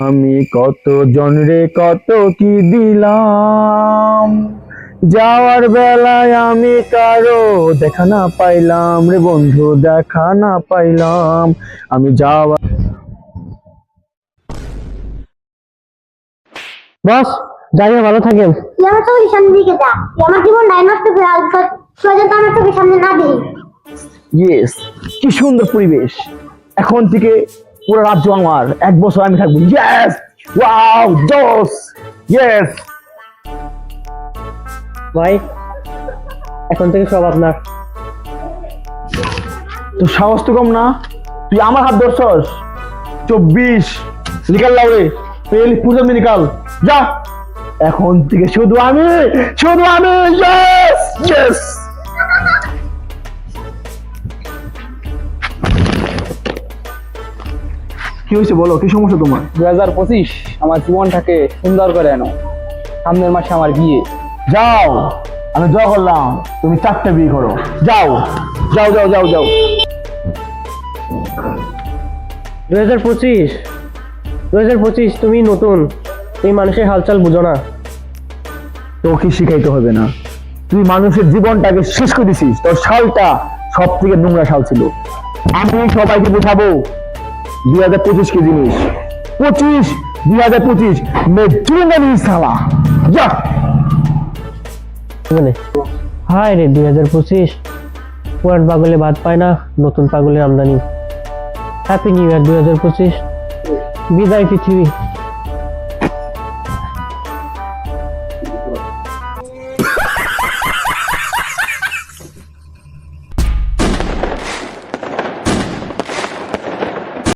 আমি কত জনরে কত কি দিলাম, যাওয়ার বেলায় আমি কারো দেখা না পাইলাম রে বন্ধু, দেখা না পাইলাম। আমি যাওয়া বস, যাই হোক, ভালো থাকেন। তুই আমার চোখের সামনে দিকে যা, তুই আমার জীবন নাই নষ্ট করে আল সোজা তো আমার চোখের সামনে না দিই। ইয়েস, কি সুন্দর পরিবেশ। এখন থেকে পুরো রাজ্য আমার, 1 বছর আমি থাকবো। ইয়েস, ওয়াও, জোস, ইয়েস। ভাই, এখন থেকে সব আপনার। তো সাহস তো কম না, তুই আমার হাত ধরছস। 24 নিকাল লাউরে পেল পুজো নিকাল যা। এখন থেকে শুধু আমি, শুধু আমি। Yes, yes. কি হয়েছে বলো, কি সমস্যা তোমার? 2025 আমার জীবনটাকে সুন্দর করে আনো। সামনের মাসে আমার বিয়ে। যাও, আমি দোয়া করলাম তুমি 4টা বিয়ে করো। যাও যাও যাও যাও যাও। 2025 তুমি নতুন, তুমি মানুষের হালচাল বুঝো না। তোকে শিখাইতে হবে না, তুই মানুষের জীবনটাকে শেষ করে দিছিস। তোর সালটা সব থেকে নোংরা সাল ছিল। আমি সবাইকে বোঝাবো 2025 কি জিনিস। 2025 মে জুড়ে নিস সালা। যা। মানে হায় রে 2025, পুরান পাগলে ভাত পায় না, নতুন পাগলের আমদানি। হ্যাপি নিউ ইয়ার 2025, বিদায় পৃথিবী।